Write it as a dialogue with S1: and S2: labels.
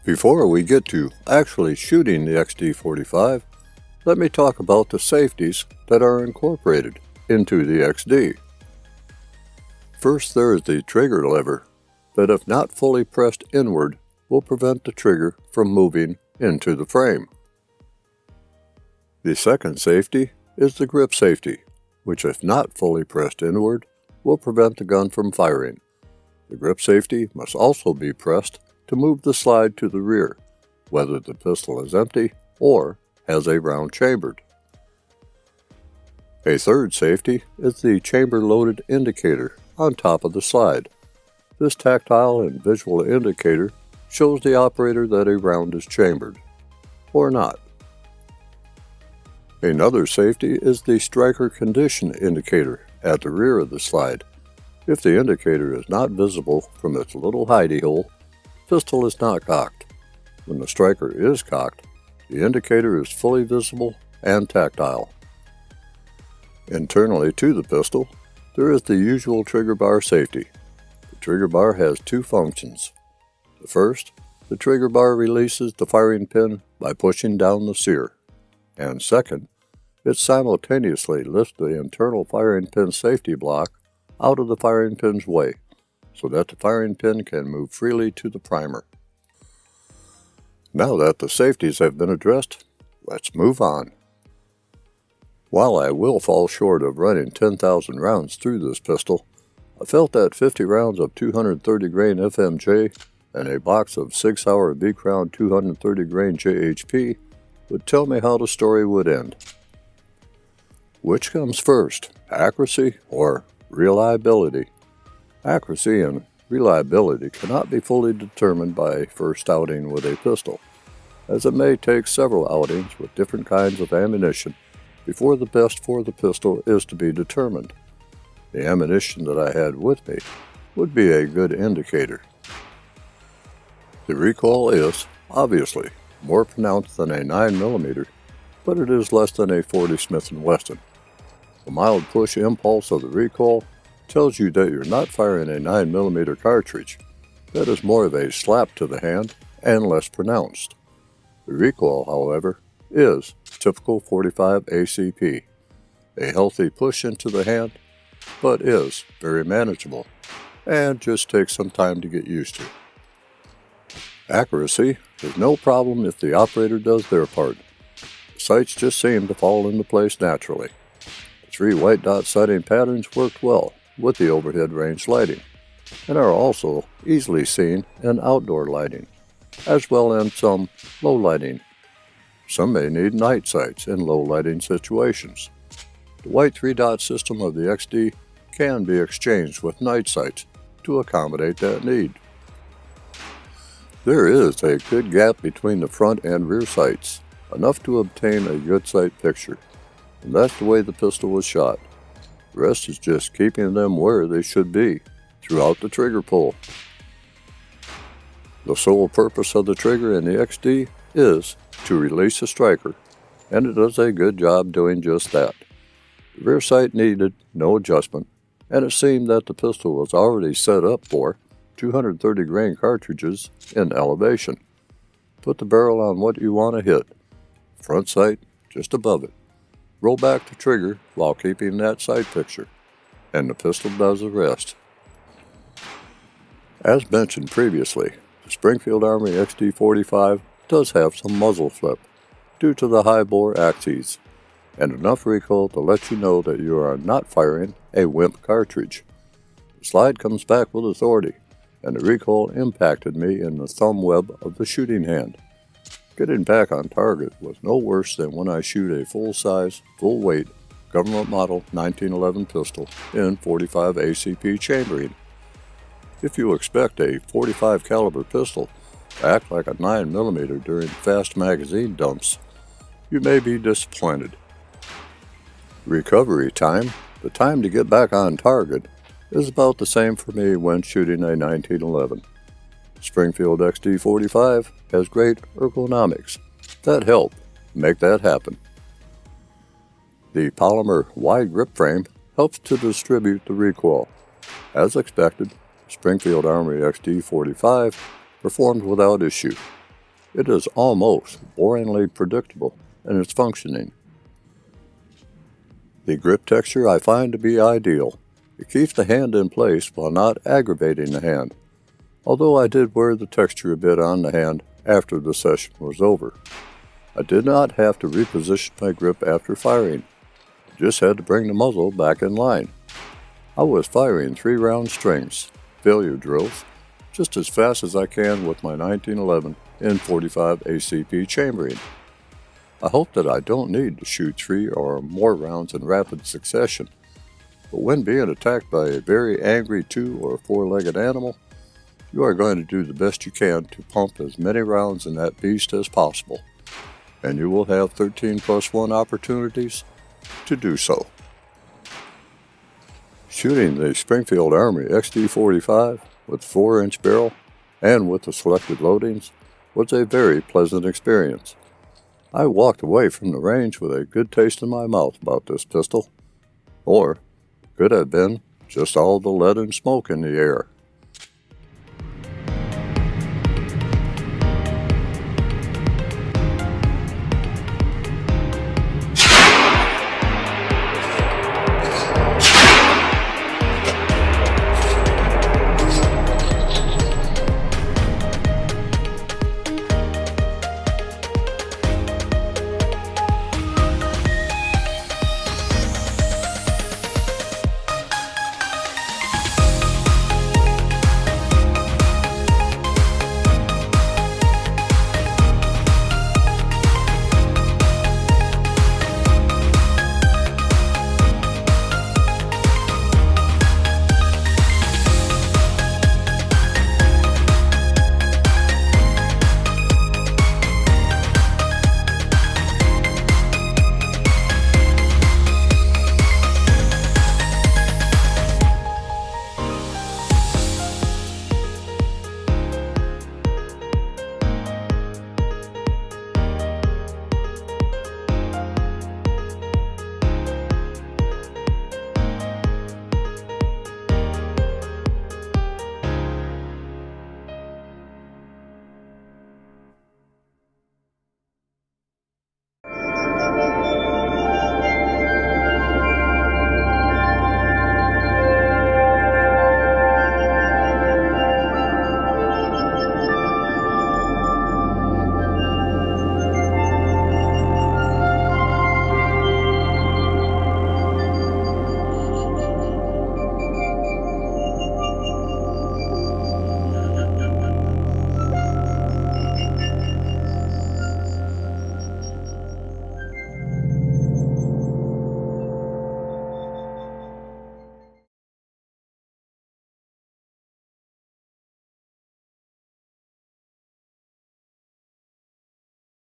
S1: Before we get to actually shooting the XD45, let me talk about the safeties that are incorporated into the XD. First, there is the trigger lever that, if not fully pressed inward, will prevent the trigger from moving into the frame. The second safety is the grip safety, which, if not fully pressed inward, will prevent the gun from firing. The grip safety must also be pressed to move the slide to the rear, whether the pistol is empty or has a round chambered. A third safety is the chamber-loaded indicator on top of the slide. This tactile and visual indicator shows the operator that a round is chambered, or not. Another safety is the striker condition indicator at the rear of the slide. If the indicator is not visible from its little hidey hole, pistol is not cocked. When the striker is cocked, the indicator is fully visible and tactile. Internally to the pistol, there is the usual trigger bar safety. The trigger bar has two functions. The first, the trigger bar releases the firing pin by pushing down the sear. And second, it simultaneously lifts the internal firing pin safety block out of the firing pin's way, so that the firing pin can move freely to the primer. Now that the safeties have been addressed, let's move on. While I will fall short of running 10,000 rounds through this pistol, I felt that 50 rounds of 230 grain FMJ and a box of 6-hour B Crown 230 grain JHP would tell me how the story would end. Which comes first, accuracy or reliability? Accuracy and reliability cannot be fully determined by a first outing with a pistol, as it may take several outings with different kinds of ammunition before the best for the pistol is to be determined. The ammunition that I had with me would be a good indicator. The recoil is, obviously, more pronounced than a 9mm, but it is less than a 40 Smith & Wesson. The mild push impulse of the recoil tells you that you're not firing a 9mm cartridge. That is more of a slap to the hand and less pronounced. The recoil, however, is typical 45 ACP, a healthy push into the hand, but is very manageable and just takes some time to get used to. Accuracy is no problem if the operator does their part. The sights just seem to fall into place naturally. The 3 white dot sighting patterns worked well with the overhead range lighting, and are also easily seen in outdoor lighting, as well as some low lighting. Some may need night sights in low lighting situations. The white 3-dot system of the XD can be exchanged with night sights to accommodate that need. There is a good gap between the front and rear sights, enough to obtain a good sight picture, and that's the way the pistol was shot. The rest is just keeping them where they should be throughout the trigger pull. The sole purpose of the trigger in the XD is to release the striker, and it does a good job doing just that. The rear sight needed no adjustment, and it seemed that the pistol was already set up for 230 grain cartridges in elevation. Put the barrel on what you want to hit. Front sight just above it. Roll back the trigger while keeping that sight picture, and the pistol does the rest. As mentioned previously, the Springfield Armory XD45 does have some muzzle flip due to the high bore axes, and enough recoil to let you know that you are not firing a wimp cartridge. The slide comes back with authority, and the recoil impacted me in the thumb web of the shooting hand. Getting back on target was no worse than when I shoot a full-size, full-weight, government model 1911 pistol in 45 ACP chambering. If you expect a 45 caliber pistol to act like a 9mm during fast magazine dumps, you may be disappointed. Recovery time, the time to get back on target, is about the same for me when shooting a 1911. Springfield XD45 has great ergonomics that help make that happen. The polymer wide grip frame helps to distribute the recoil. As expected, Springfield Armory XD45 performed without issue, It is almost boringly predictable in its functioning. The grip texture I find to be ideal. It keeps the hand in place while not aggravating the hand, although I did wear the texture a bit on the hand after the session was over. I did not have to reposition my grip after firing. I just had to bring the muzzle back in line. I was firing 3-round strings, failure drills, just as fast as I can with my 1911 N45 ACP chambering. I hope that I don't need to shoot 3 or more rounds in rapid succession, but when being attacked by a very angry 2- or 4-legged animal, you are going to do the best you can to pump as many rounds in that beast as possible, and you will have 13+1 opportunities to do so. Shooting the Springfield Armory XD45 with 4-inch barrel and with the selected loadings was a very pleasant experience. I walked away from the range with a good taste in my mouth about this pistol, or could have been just all the lead and smoke in the air.